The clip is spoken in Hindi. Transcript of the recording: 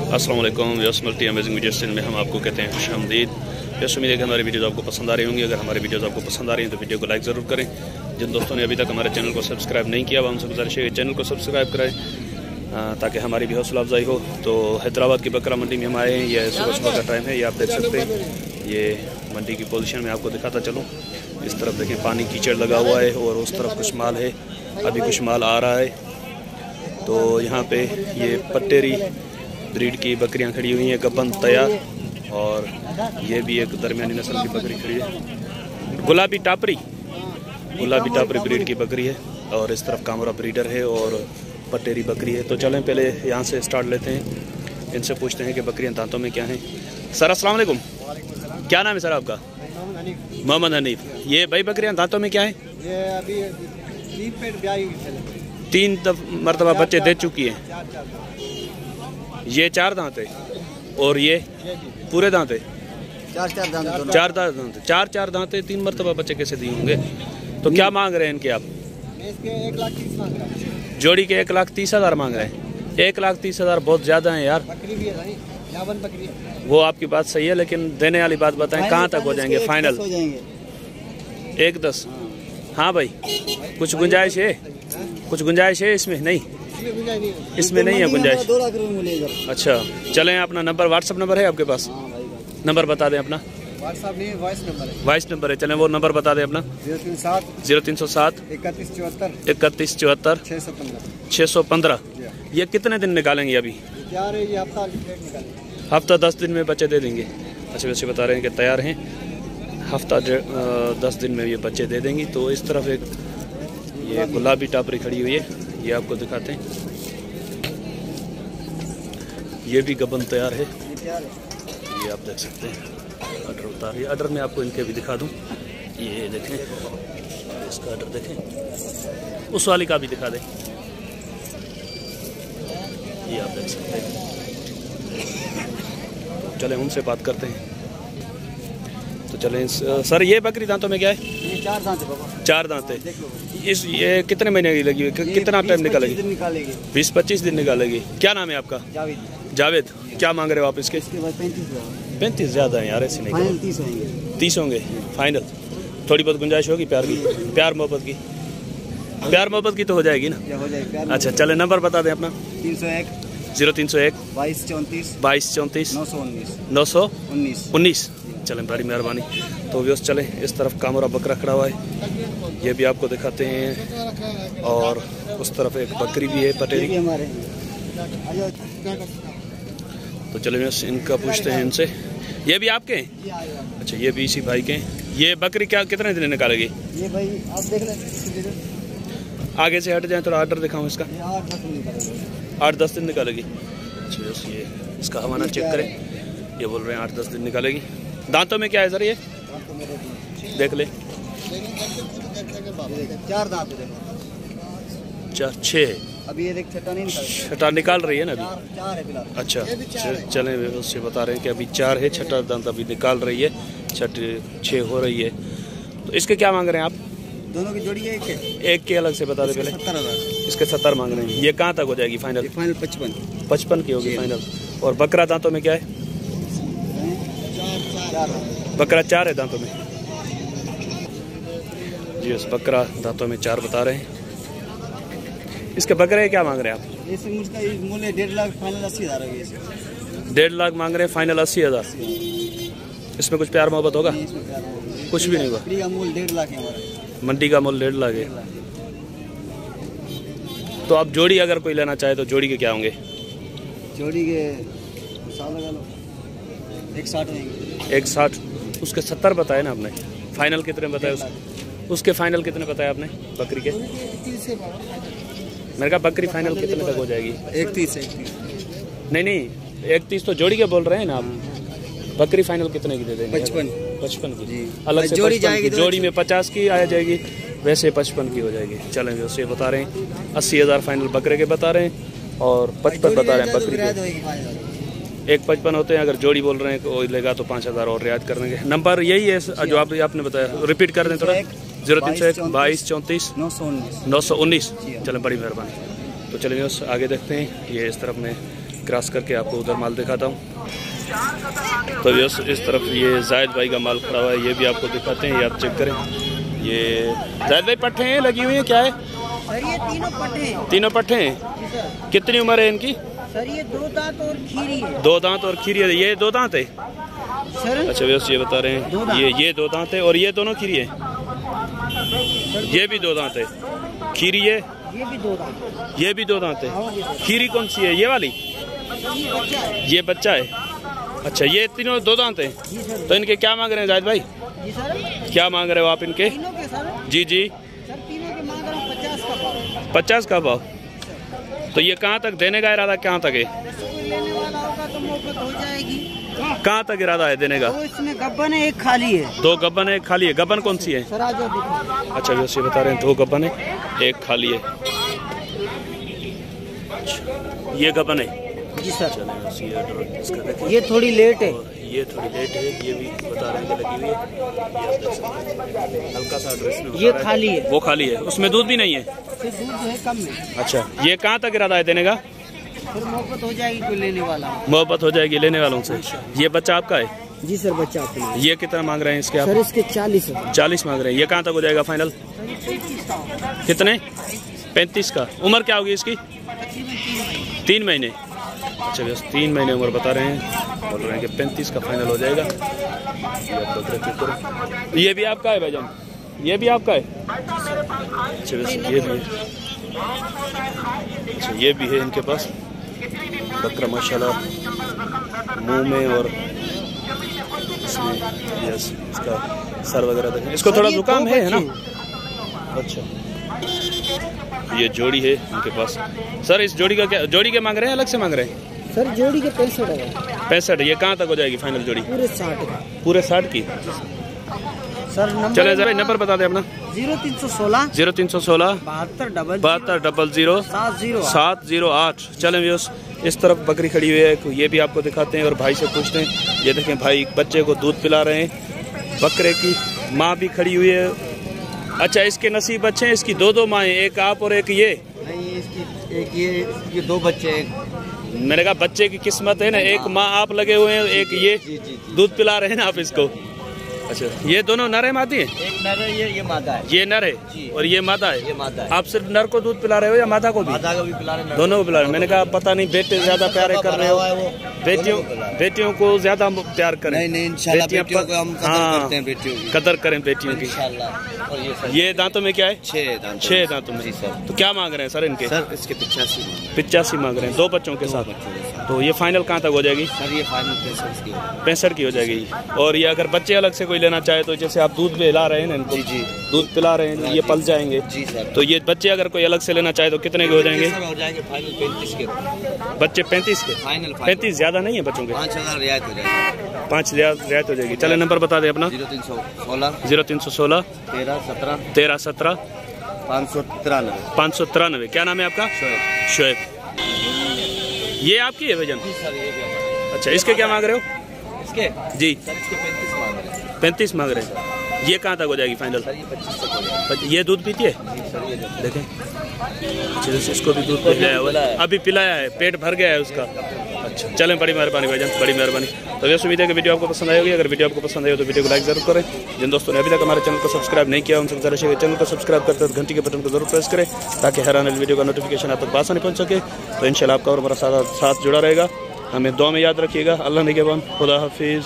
अस्सलाम वालेकुम। Yes multi amazing video channel में हम आपको कहते हैं खुशामदीद। यस उम्मीद है कि हमारी वीडियोज़ आपको पसंद आ रही होंगी। अगर हमारी वीडियोज़ आपको पसंद आ रही हैं तो वीडियो को लाइक ज़रूर करें। जिन दोस्तों ने अभी तक हमारे चैनल को सब्सक्राइब नहीं किया वह उनसे गुजारिश है चैनल को सब्सक्राइब कराएं ताकि हमारी भी हौसला अफजाई हो। तो हैदराबाद की बकरा मंडी में हम आए हैं। यह सुबह सुबह का टाइम है, ये आप देख सकते हैं। ये मंडी की पोजीशन में आपको दिखाता चलूँ। इस तरफ देखें पानी कीचड़ लगा हुआ है और उस तरफ कुछ माल है, अभी कुछ माल आ रहा है। तो यहाँ पे ये पट्टेरी ब्रीड की बकरियाँ खड़ी हुई हैं, गबन तैयार। और ये भी एक दरमियानी नस्ल की बकरी खड़ी है, गुलाबी टापरी ब्रीड की बकरी है। और इस तरफ कामरा ब्रीडर है और पट्टेरी बकरी है। तो चलें पहले यहाँ से स्टार्ट लेते हैं, इनसे पूछते हैं कि बकरियाँ दांतों में क्या हैं। सर अस्सलाम वालेकुम, क्या नाम है सर आपका? मोहम्मद हनीफ। ये भाई बकरियाँ दांतों में क्या है? ये अभी 3 मरतबा बच्चे दे चुकी हैं। ये 4 दांत है और ये पूरे दांत है? 4 दांत। 4 दांत है, 3 मरतबा बच्चे कैसे दिए होंगे? तो क्या मांग रहे हैं इनके आप? इसके 1,30,000 मांग रहा है। जोड़ी के 1,30,000 मांग रहे हैं। 1,30,000 बहुत ज़्यादा है यार। बकरी भी है भाई, यावन बकरी है। वो आपकी बात सही है, लेकिन देने वाली बात बताएं, कहाँ तक हो जाएंगे फाइनल? 1,10। हाँ भाई, कुछ गुंजाइश है? कुछ गुंजाइश है इसमें? नहीं, इसमें नहीं है गुंजाइश। 2 लाख रुपए मिलेगा। अच्छा चलें, अपना नंबर व्हाट्सअप नंबर है आपके पास? नंबर बता दें अपना। व्हाट्सएप नहीं, वॉइस नंबर है। वॉइस नंबर है, चलें वो नंबर बता दें अपना। 0307 3174 615। ये कितने दिन निकालेंगे अभी? तैयार है, ये हफ्ता निकालेंगे। हफ्ता 10 दिन में बच्चे दे देंगे। अच्छा वैसे बता रहे हैं कि तैयार हैं, हफ्ता 10 दिन में ये बच्चे दे देंगी। तो इस तरफ एक ये गुलाबी टापरी खड़ी हुई है, ये आपको दिखाते हैं। ये भी गबन तैयार है, ये आप देख सकते हैं। अडर उतार रही है, अडर में आपको इनके भी दिखा दूं। ये देखें, इसका अडर देखें, उस वाली का भी दिखा दें, ये आप देख सकते हैं। चलें उनसे बात करते हैं। तो चलें सर, ये बकरी दांतों में क्या है? ये 4 दांत है बाबा। 4 दांत है। इस ये कितने महीने की लगी हुई, कितना टाइम निकालेगी? 20-25 दिन निकालेगी। क्या नाम है आपका? जावेद। क्या मांग रहे हो आप इसके? 35 ज़्यादा है यार, ऐसे नहीं। 30 होंगे फाइनल? थोड़ी बहुत गुंजाइश होगी प्यार की, प्यार मोहब्बत की तो हो जाएगी ना? अच्छा चले, नंबर बता दें अपना। 0301 2234 919। चलें, बड़ी मेहरबानी। तो व्यवस्था चलें, इस तरफ कामरा बकरा खड़ा हुआ है, ये भी आपको दिखाते हैं। और उस तरफ एक बकरी भी है पटेरी। तो चलें इनका पूछते हैं इनसे। ये भी आपके हैं? अच्छा, ये भी इसी भाई के हैं। ये बकरी क्या कितने दिन निकालेगी? ये भाई आप देख लें, आगे से हट जाए, थोड़ा आर्डर दिखाऊं इसका। 8-10 दिन निकालेगी। अच्छा बस ये इसका हवाना चेक करें, ये बोल रहे हैं 8-10 दिन निकालेगी। दांतों में क्या है सर? ये देख ले, 4 दांत है। 6 है अभी ये देख, छठा निकाल रही है ना अभी? 4 है फिलहाल। अच्छा चलें, उससे बता रहे हैं कि अभी 4 है, छठा दांत अभी निकाल रही है, 6 हो रही है। तो इसके क्या मांग रहे हैं आप? दोनों की जोड़ी है एक के अलग से बता दें पहले। 70,000। इसके 70 मांग रहे हैं। ये कहाँ तक हो जाएगी फाइनल? फाइनल 55 की होगी फाइनल। और बकरा दांतों में क्या है? 4 बकरा 4 है दांतों में जी। उस बकरा दांतों में 4 बता रहे हैं। इसके बकरे क्या मांग रहे हैं आप? इसमें मुझका मूल्य 1.5 लाख, फाइनल 80,000 है। 1.5 लाख मांग रहे हैं, फाइनल 80,000। इसमें कुछ प्यार मोहब्बत होगा? कुछ भी नहीं होगा। मंडी का मूल्य 1.5 लाख है हमारा। मंडी का मूल्य 1.5 लाख है। तो आप जोड़ी अगर कोई लेना चाहे तो जोड़ी के क्या होंगे? जोड़ी के 160। उसके 70 बताए ना आपने, फाइनल कितने बताए? उसके फाइनल कितने बताए आपने बकरी के? मेरे कहा बकरी फाइनल कितने तक हो जाएगी? 31। नहीं 31 तो जोड़ी के बोल रहे हैं ना आप। बकरी फाइनल कितने की दे देंगे? 55 की जी। अलग से जोड़ी जाएगी, जोड़ी में 50 की आ जाएगी, वैसे 55 की हो जाएगी। चलेंगे उससे बता रहे हैं 80,000 फाइनल बकरे के बता रहे हैं और 55 बता रहे हैं बकरी के। 155 होते हैं, अगर जोड़ी बोल रहे हैं कोई लेगा तो 5,000 और रियायत कर देंगे। नंबर यही है जो आपने बताया, रिपीट कर दें थोड़ा। 0301 2234 919। चलें, बड़ी मेहरबानी। तो चलिए आगे देखते हैं। ये इस तरफ में क्रॉस करके आपको उधर माल दिखाता हूँ। तो इस तरफ ये जायद भाई का माल खड़ा हुआ है, ये भी आपको दिखाते हैं, ये आप चेक करें। ये जायद भाई पट्टे हैं लगी हुई हैं, क्या है सर? ये तीनों पट्टे हैं। तीनों पट्टे हैं। सर कितनी उम्र है इनकी? सर ये 2 दांत और खीरी है। 2 दांत और खीरी है। ये 2 दांत है सर? अच्छा व्यवस्था ये बता रहे हैं, ये 2 दांत है और ये दोनों खीरी है। ये भी 2 दांत है, खीरी है, ये भी 2 दांत। ये भी 2 दांत है। खीरी कौन सी है? ये वाली? ये बच्चा है। अच्छा ये तीनों 2 दांत हैं। तो इनके क्या मांग रहे हैं जायद भाई? जी सर। क्या मांग रहे हो आप इनके? तीनों के सर? जी जी सर तीनों के मांग रहा हूँ 50 का भाव। 50 का भाव। तो ये कहाँ तक देने का इरादा, कहाँ तक है? कोई लेने वाला होगा तो मोहब्बत हो जाएगी। कहाँ तक इरादा है देने का? तो इसमें गब्बन है, एक खाली है। 2 गब्बन है, एक खाली है। गब्बन कौन सी है? सर आ जाओ देखो। अच्छा व्यवस्था बता रहे हैं, 2 गब्बन है, एक खाली है। ये गब्बन है जी सर। इसका ये थोड़ी लेट है। ये थोड़ी लेट है, ये भी बता रहे हैं कि लगी हुई है। हल्का सा ड्रेस में ये खाली है। वो खाली है, उसमें दूध भी नहीं है। फिर दूध है कम में। अच्छा ये कहाँ तक इरादा है देने का? फिर मोहब्बत हो जाएगी कोई लेने वाला। मोहब्बत हो जाएगी लेने वालों से। ये बच्चा आपका है? जी सर बच्चा आपका। ये कितना मांग रहे हैं इसके आप? सर इसके 40 है। 40 मांग रहे हैं। ये कहाँ तक हो जाएगा फाइनल? कितने? 35 का। उम्र क्या होगी इसकी? 3 महीने। अच्छा बस 3 महीने उम्र बता रहे हैं, बोल रहे हैं कि 35 का फाइनल हो जाएगा। ये भी आपका है भाईजान? ये भी आपका है? अच्छा बस ये भी है। अच्छा ये भी है इनके पास बकरा माशाल्लाह, मुंह में और इसमें यस इसका सर वगैरह देखें। इसको थोड़ा जुकाम है ना? अच्छा ये जोड़ी है इनके पास। सर इस जोड़ी का क्या, जोड़ी के मांग रहे हैं अलग से मांग रहे हैं? सर जोड़ी के 65 है। 65। ये कहाँ तक हो जाएगी फाइनल जोड़ी? पूरे 60 का। पूरे 60 की। सर नंबर चले जरा नंबर बता दे अपना। 0316 0316 7200 708। चलें व्यूअर्स, इस तरफ बकरी खड़ी हुई है, ये भी आपको दिखाते हैं और भाई से पूछते हैं। ये देखें भाई बच्चे को दूध पिला रहे हैं, बकरे की माँ भी खड़ी हुई है। अच्छा इसके नसीब अच्छे हैं, इसकी 2 माँ हैं, एक आप और एक ये? नहीं इसकी एक ये 2 बच्चे। मैंने कहा बच्चे की किस्मत है ना, एक माँ आप लगे हुए हैं, एक ये दूध पिला रहे हैं ना आप इसको। अच्छा ये दोनों नर है मादी है? एक नर है, ये मादा है। ये नर है और ये मादा है? ये मादा है। आप सिर्फ नर को दूध पिला रहे हो या मादा को भी? मादा को भी पिला रहे हैं, दोनों को पिला रहे हैं। मैंने कहा पता नहीं बेटे ज्यादा प्यारे कर रहे हो, बेटियों को ज्यादा प्यार करें। नहीं इंशाल्लाह बेटियों को हम कदर करते हैं, बेटियों की कदर करें बेटियों की इंशाल्लाह। और ये दांतों में क्या है? 6 दांतों में। जी सर। तो क्या मांग रहे हैं सर इनके? सर इसके 85 मांग रहे हैं, 2 बच्चों के साथ। तो ये फाइनल कहाँ तक हो जाएगी? सर ये फाइनल 65 की हो जाएगी। और ये अगर बच्चे अलग से कोई लेना चाहे तो जैसे आप दूध पिला रहे हैं ना इनको? जी दूध पिला रहे हैं, ये पल जाएंगे। जी सर। तो ये बच्चे अगर कोई अलग से लेना चाहे तो कितने के हो जाएंगे? हो जाएंगे फाइनल 35 के बच्चे 35 के? फाइनल 35 ज्यादा नहीं है बच्चों के? 5000 रियायत हो जाएगी। 5000 रियायत हो जाएगी। चले नंबर बता दें अपना। 0316 13 17 13 17 593। क्या नाम है आपका? शोएब। ये आपकी है भैया? अच्छा इसके क्या मांग रहे हो? इसके जी सर इसके 35 मांग रहे हैं। 35 मांग रहे हैं। ये कहाँ तक हो जाएगी फाइनल? सर ये 25 तक हो जाएगी। ये दूध पीती है? सर ये देखें अच्छा इसको भी दूध पिलाया हुआ है, अभी पिलाया है, पेट भर गया है उसका। अच्छा चलें, बड़ी मेहरबानी भाईजान, बड़ी मेहरबानी। तो ये उम्मीद है कि वीडियो आपको पसंद आई होगी। अगर वीडियो आपको पसंद आई हो तो वीडियो को लाइक जरूर करें। जिन दोस्तों ने अभी तक हमारे चैनल को सब्सक्राइब नहीं किया उनसे गुजारिश है चैनल को सब्सक्राइब करते हैं, घंटी के बटन को जरूर प्रेस करें ताकि हर आने वाली वीडियो का नोटिफिकेशन आप तक आसानी पहुंच सके। तो इंशाल्लाह आपका और हमारा साथ जुड़ा रहेगा। हमें दुआ में याद रखिएगा। अल्लाह निगहबान, खुदा हाफिज़।